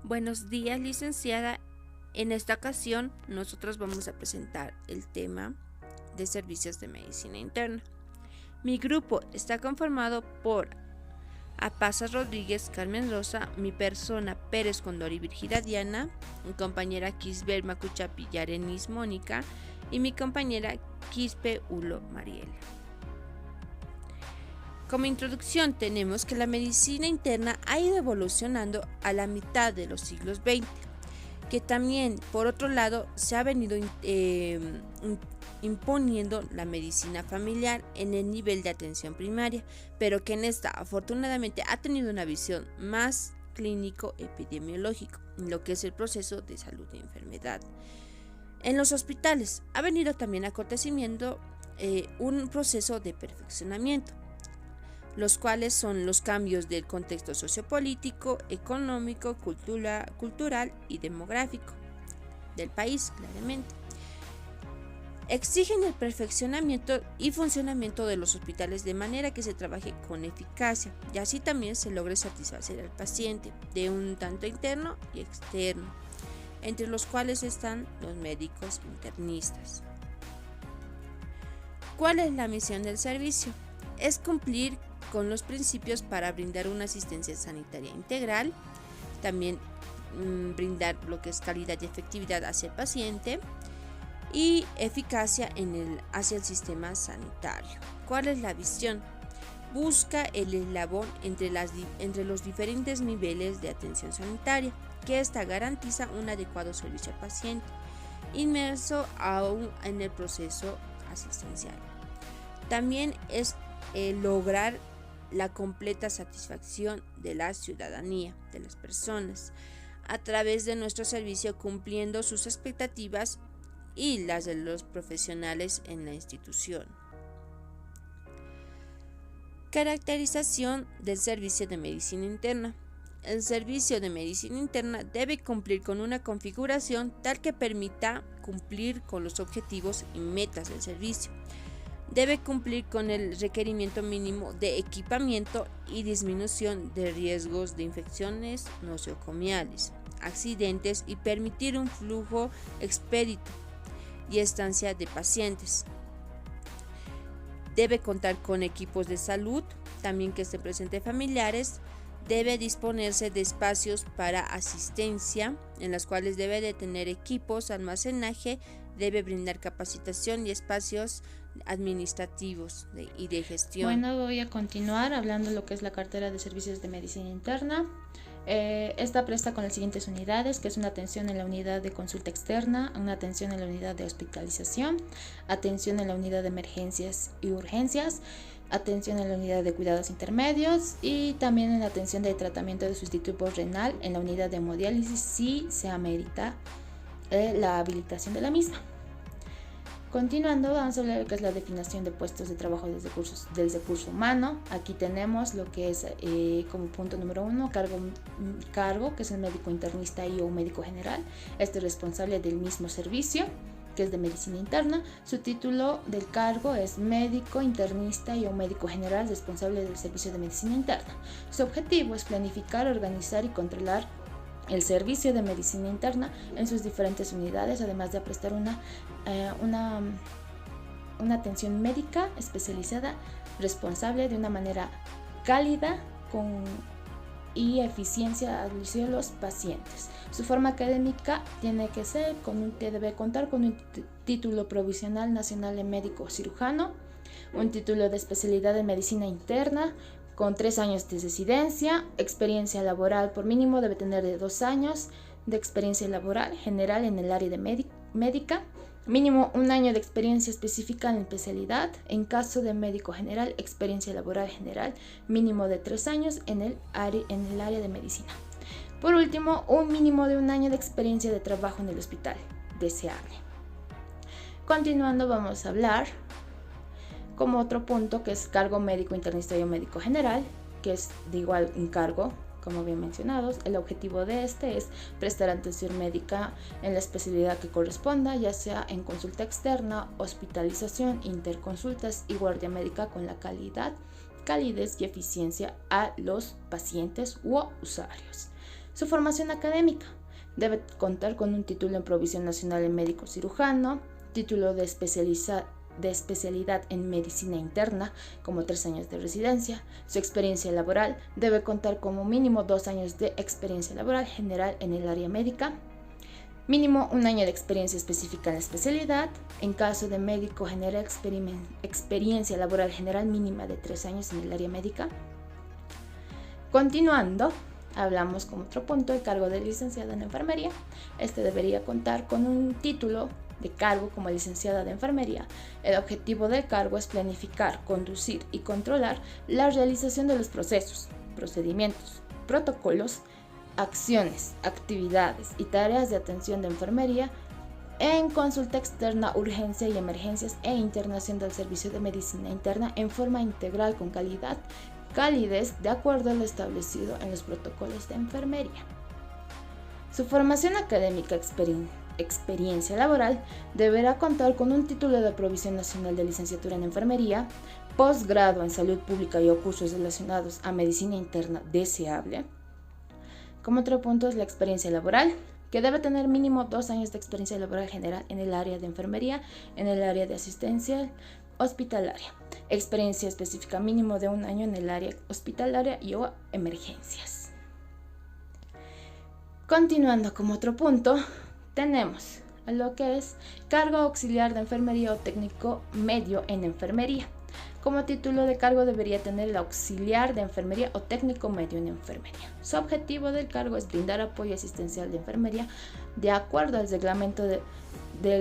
Buenos días, licenciada. En esta ocasión, nosotros vamos a presentar el tema de servicios de medicina interna. Mi grupo está conformado por Apazas Rodríguez, Carmen Rosa, mi persona Pérez Condori Virginia Diana, mi compañera Kisber Macuchapi Yarenis Mónica y mi compañera Quispe Ulo Mariela. Como introducción tenemos que la medicina interna ha ido evolucionando a la mitad de los siglos XX, que también por otro lado se ha venido imponiendo la medicina familiar en el nivel de atención primaria, pero que en esta afortunadamente ha tenido una visión más clínico-epidemiológico en lo que es el proceso de salud y enfermedad. En los hospitales ha venido también aconteciendo un proceso de perfeccionamiento, los cuales son los cambios del contexto sociopolítico, económico, cultural y demográfico del país, claramente. Exigen el perfeccionamiento y funcionamiento de los hospitales de manera que se trabaje con eficacia y así también se logre satisfacer al paciente de un tanto interno y externo, entre los cuales están los médicos internistas. ¿Cuál es la misión del servicio? Es cumplir con los principios para brindar una asistencia sanitaria integral, también brindar lo que es calidad y efectividad hacia el paciente y eficacia hacia el sistema sanitario. ¿Cuál es la visión? Busca el eslabón entre los diferentes niveles de atención sanitaria, que ésta garantiza un adecuado servicio al paciente, inmerso aún en el proceso asistencial. También es lograr la completa satisfacción de la ciudadanía, de las personas, a través de nuestro servicio, cumpliendo sus expectativas y las de los profesionales en la institución. Caracterización del servicio de medicina interna. El servicio de medicina interna debe cumplir con una configuración tal que permita cumplir con los objetivos y metas del servicio. Debe cumplir con el requerimiento mínimo de equipamiento y disminución de riesgos de infecciones nosocomiales, accidentes y permitir un flujo expedito y estancia de pacientes. Debe contar con equipos de salud, también que estén presentes familiares. Debe disponerse de espacios para asistencia, en los cuales debe de tener equipos, almacenaje, debe brindar capacitación y espacios administrativos y de gestión. Bueno, voy a continuar hablando de lo que es la cartera de servicios de medicina interna. Esta presta con las siguientes unidades, que es una atención en la unidad de consulta externa, una atención en la unidad de hospitalización, atención en la unidad de emergencias y urgencias, atención en la unidad de cuidados intermedios y también en la atención de tratamiento de sustituto renal en la unidad de hemodiálisis si se amerita la habilitación de la misma. Continuando, vamos a hablar de lo que es la definición de puestos de trabajo del recurso humano. Aquí tenemos lo que es como punto número 1, cargo, que es el médico internista y o médico general. Este es responsable del mismo servicio, que es de medicina interna. Su título del cargo es médico internista y o médico general responsable del servicio de medicina interna. Su objetivo es planificar, organizar y controlar el servicio de medicina interna en sus diferentes unidades, además de prestar una atención médica especializada, responsable de una manera cálida y eficiencia hacia los pacientes. Su forma académica tiene que ser que debe contar con un título provisional nacional de médico cirujano, un título de especialidad en medicina interna, con 3 años de residencia, experiencia laboral por mínimo debe tener de 2 años de experiencia laboral general en el área de médica, mínimo 1 año de experiencia específica en la especialidad, en caso de médico general, experiencia laboral general, mínimo de 3 años en el área de medicina. Por último, un mínimo de 1 año de experiencia de trabajo en el hospital deseable. Continuando, vamos a hablar como otro punto, que es cargo médico internista y o médico general, que es de igual encargo, como bien mencionados. El objetivo de este es prestar atención médica en la especialidad que corresponda, ya sea en consulta externa, hospitalización, interconsultas y guardia médica, con la calidez y eficiencia a los pacientes u usuarios. Su formación académica. Debe contar con un título en provisión nacional en médico cirujano, título de especialidad en medicina interna, como 3 años de residencia. Su experiencia laboral debe contar como mínimo 2 años de experiencia laboral general en el área médica, mínimo 1 año de experiencia específica en la especialidad. En caso de médico general, experiencia laboral general mínima de 3 años en el área médica. Continuando, hablamos como otro punto el cargo de licenciado en enfermería. Este debería contar con un título de cargo como licenciada de enfermería. El objetivo del cargo es planificar, conducir y controlar la realización de los procesos, procedimientos, protocolos, acciones, actividades y tareas de atención de enfermería en consulta externa, urgencia y emergencias e internación del servicio de medicina interna en forma integral con calidez de acuerdo a lo establecido en los protocolos de enfermería. Su formación académica, experiencia laboral, deberá contar con un título de provisión nacional de licenciatura en enfermería, posgrado en salud pública y o cursos relacionados a medicina interna deseable. Como otro punto es la experiencia laboral, que debe tener mínimo 2 años de experiencia laboral general en el área de enfermería, en el área de asistencia hospitalaria. Experiencia específica mínimo de 1 año en el área hospitalaria y o emergencias. Continuando como otro punto, tenemos lo que es cargo auxiliar de enfermería o técnico medio en enfermería. Como título de cargo debería tener el auxiliar de enfermería o técnico medio en enfermería. Su objetivo del cargo es brindar apoyo asistencial de enfermería de acuerdo al reglamento del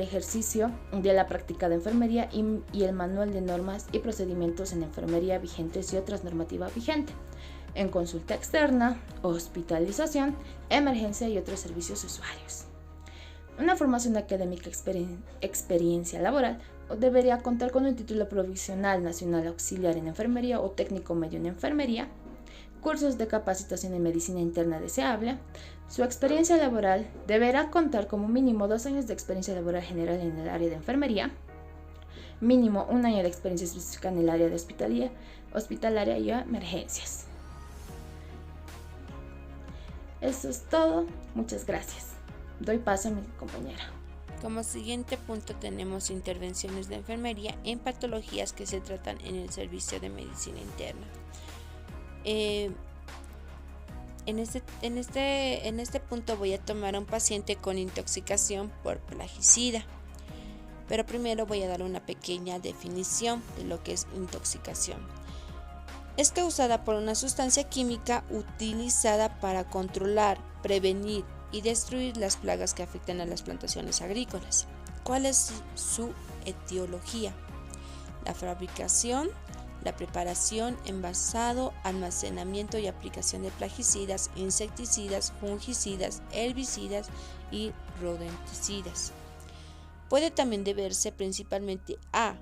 ejercicio de la práctica de enfermería y el manual de normas y procedimientos en enfermería vigentes y otras normativas vigentes, en consulta externa, hospitalización, emergencia y otros servicios usuarios. Una formación académica, experiencia laboral, debería contar con un título provisional nacional auxiliar en enfermería o técnico medio en enfermería, cursos de capacitación en medicina interna deseable. Su experiencia laboral deberá contar como mínimo 2 años de experiencia laboral general en el área de enfermería, mínimo 1 año de experiencia específica en el área de hospitalaria y emergencias. Eso es todo. Muchas gracias. Doy paso a mi compañera. Como siguiente punto tenemos intervenciones de enfermería en patologías que se tratan en el servicio de medicina interna. En este punto voy a tomar a un paciente con intoxicación por plaguicida, pero primero voy a dar una pequeña definición de lo que es intoxicación. Es causada por una sustancia química utilizada para controlar, prevenir y destruir las plagas que afectan a las plantaciones agrícolas. ¿Cuál es su etiología? La fabricación, la preparación, envasado, almacenamiento y aplicación de plaguicidas, insecticidas, fungicidas, herbicidas y rodenticidas. Puede también deberse principalmente a,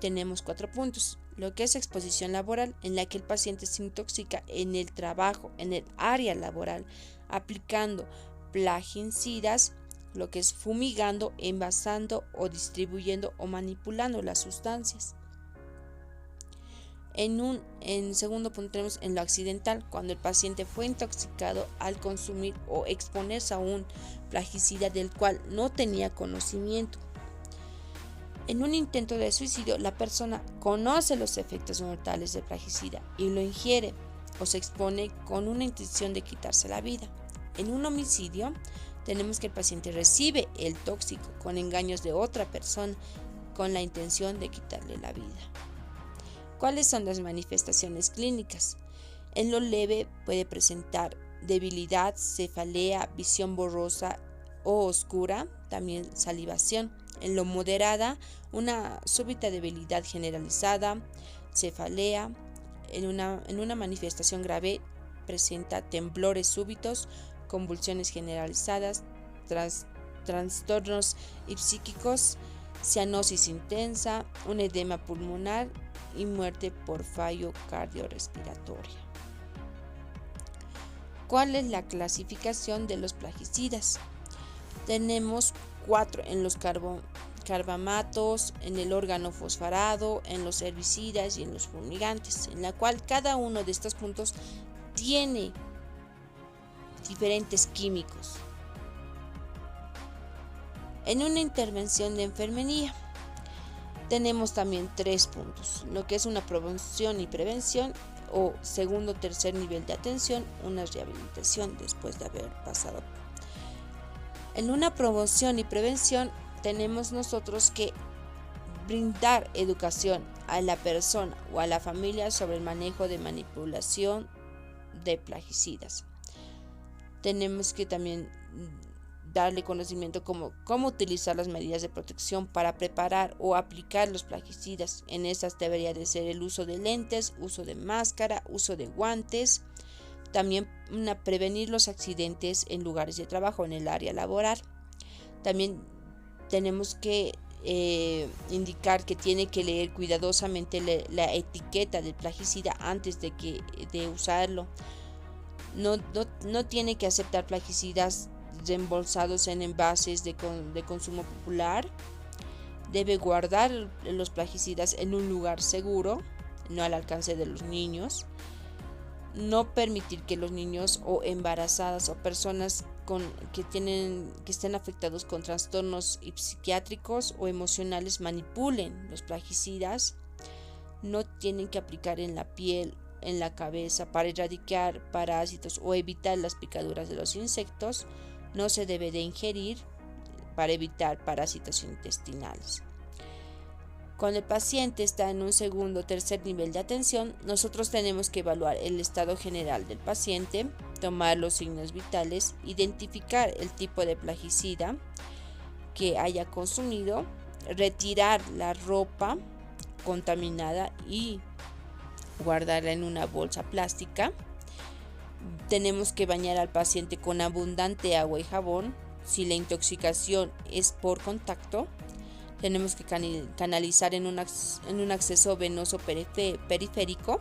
tenemos 4 puntos, lo que es exposición laboral, en la que el paciente se intoxica en el trabajo, en el área laboral, aplicando plaguicidas, lo que es fumigando, envasando o distribuyendo o manipulando las sustancias. En segundo punto tenemos en lo accidental, cuando el paciente fue intoxicado al consumir o exponerse a un plaguicida del cual no tenía conocimiento. En un intento de suicidio, la persona conoce los efectos mortales del plaguicida y lo ingiere o se expone con una intención de quitarse la vida. En un homicidio, tenemos que el paciente recibe el tóxico con engaños de otra persona con la intención de quitarle la vida. ¿Cuáles son las manifestaciones clínicas? En lo leve puede presentar debilidad, cefalea, visión borrosa o oscura, también salivación. En lo moderada, una súbita debilidad generalizada, cefalea. En una manifestación grave presenta temblores súbitos, convulsiones generalizadas, trastornos psíquicos, cianosis intensa, un edema pulmonar y muerte por fallo cardiorrespiratorio. ¿Cuál es la clasificación de los plaguicidas? Tenemos 4 en los carbamatos, en el órgano fosforado, en los herbicidas y en los fumigantes, en la cual cada uno de estos puntos tiene diferentes químicos. En una intervención de enfermería tenemos también 3 puntos, lo que es una promoción y prevención o segundo o tercer nivel de atención, una rehabilitación después de haber pasado. En una promoción y prevención tenemos nosotros que brindar educación a la persona o a la familia sobre el manejo de manipulación de plaguicidas. Tenemos que también darle conocimiento cómo utilizar las medidas de protección para preparar o aplicar los plaguicidas. En estas debería de ser el uso de lentes, uso de máscara, uso de guantes. También prevenir los accidentes en lugares de trabajo, en el área laboral. También tenemos que indicar que tiene que leer cuidadosamente la etiqueta del plaguicida antes de usarlo. No tiene que aceptar plaguicidas reembolsados en envases de consumo popular. Debe guardar los plaguicidas en un lugar seguro, no al alcance de los niños. No permitir que los niños o embarazadas o personas que estén afectados con trastornos psiquiátricos o emocionales manipulen los plaguicidas. No tienen que aplicar en la piel, en la cabeza para erradicar parásitos o evitar las picaduras de los insectos. No se debe de ingerir para evitar parásitos intestinales. Cuando el paciente está en un segundo o tercer nivel de atención, nosotros tenemos que evaluar el estado general del paciente, tomar los signos vitales, identificar el tipo de plaguicida que haya consumido, retirar la ropa contaminada y guardarla en una bolsa plástica. Tenemos que bañar al paciente con abundante agua y jabón. Si la intoxicación es por contacto, tenemos que canalizar en un acceso venoso periférico.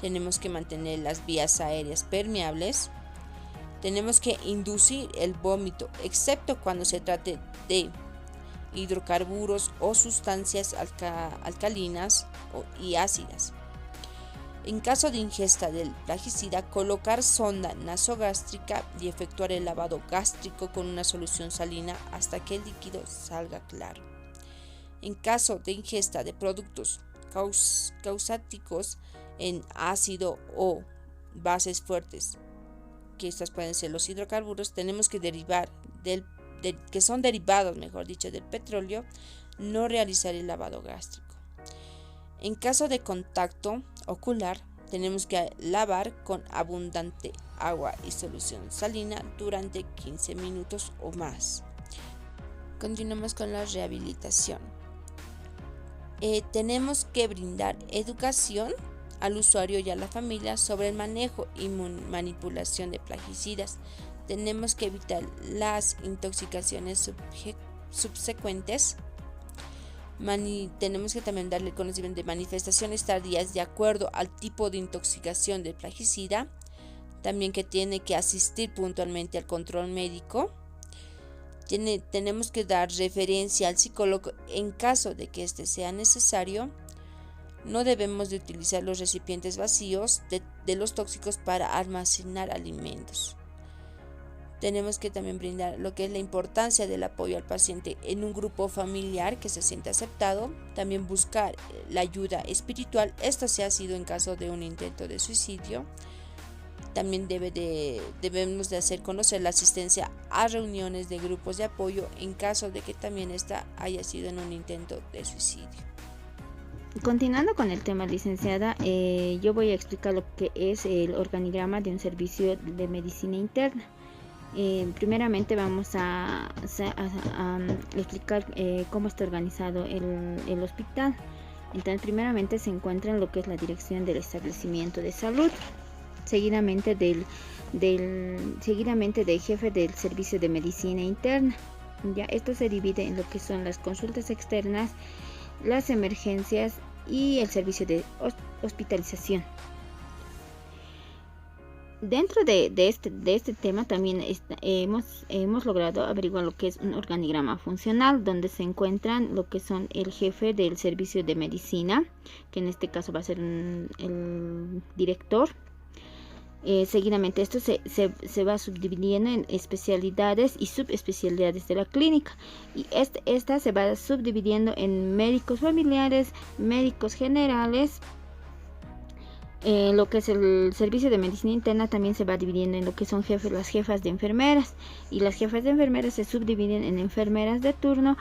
Tenemos que mantener las vías aéreas permeables. Tenemos que inducir el vómito, excepto cuando se trate de hidrocarburos o sustancias alcalinas y ácidas. En caso de ingesta del plaguicida, colocar sonda nasogástrica y efectuar el lavado gástrico con una solución salina hasta que el líquido salga claro. En caso de ingesta de productos causáticos en ácido o bases fuertes, que estas pueden ser los hidrocarburos, tenemos que que son derivados, del petróleo, no realizar el lavado gástrico. En caso de contacto ocular, tenemos que lavar con abundante agua y solución salina durante 15 minutos o más. Continuamos con la rehabilitación. Tenemos que brindar educación al usuario y a la familia sobre el manejo y manipulación de plaguicidas. Tenemos que evitar las intoxicaciones subsecuentes. Tenemos que también darle conocimiento de manifestaciones tardías de acuerdo al tipo de intoxicación del plaguicida. También que tiene que asistir puntualmente al control médico. Tenemos que dar referencia al psicólogo en caso de que este sea necesario. No debemos de utilizar los recipientes vacíos de los tóxicos para almacenar alimentos. Tenemos que también brindar lo que es la importancia del apoyo al paciente en un grupo familiar que se siente aceptado. También buscar la ayuda espiritual. Esto se ha sido en caso de un intento de suicidio. También debemos de hacer conocer la asistencia a reuniones de grupos de apoyo en caso de que también esta haya sido en un intento de suicidio. Continuando con el tema, licenciada, yo voy a explicar lo que es el organigrama de un servicio de medicina interna. Primeramente vamos a explicar cómo está organizado el hospital. Entonces, primeramente se encuentra en lo que es la dirección del establecimiento de salud, seguidamente del jefe del servicio de medicina interna. Ya esto se divide en lo que son las consultas externas, las emergencias y el servicio de hospitalización. Dentro de este tema también hemos logrado averiguar lo que es un organigrama funcional, donde se encuentran lo que son el jefe del servicio de medicina, que en este caso va a ser el director, seguidamente esto se va subdividiendo en especialidades y subespecialidades de la clínica, y esta se va subdividiendo en médicos familiares, médicos generales. Lo que es el servicio de medicina interna también se va dividiendo en lo que son las jefas de enfermeras, y las jefas de enfermeras se subdividen en enfermeras de turno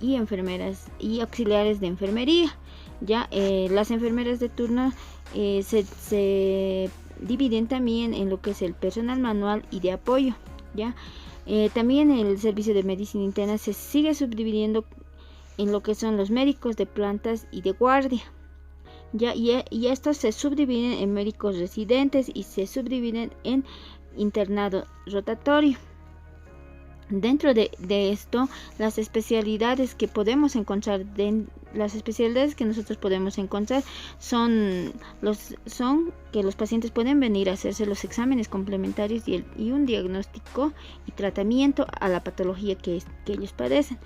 y enfermeras y auxiliares de enfermería. Ya las enfermeras de turno se dividen también en lo que es el personal manual y de apoyo. Ya también el servicio de medicina interna se sigue subdividiendo en lo que son los médicos de plantas y de guardia. Ya, y estos se subdividen en médicos residentes y se subdividen en internado rotatorio. Dentro de esto, las especialidades que podemos encontrar, las especialidades que nosotros podemos encontrar son que los pacientes pueden venir a hacerse los exámenes complementarios y un diagnóstico y tratamiento a la patología que ellos padecen.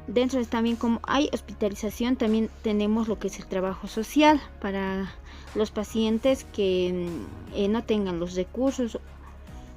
Dentro de también, como hay hospitalización, también tenemos lo que es el trabajo social para los pacientes que no tengan los recursos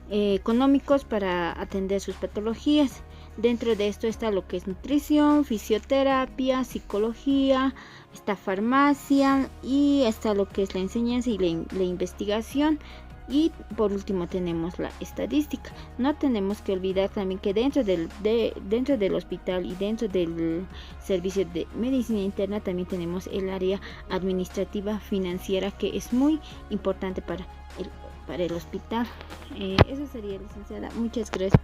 económicos para atender sus patologías. Dentro de esto está lo que es nutrición, fisioterapia, psicología, está farmacia y está lo que es la enseñanza y la investigación. Y por último tenemos la estadística. No tenemos que olvidar también que dentro del hospital y dentro del servicio de medicina interna también tenemos el área administrativa financiera, que es muy importante para el hospital. Eso sería, licenciada. Muchas gracias.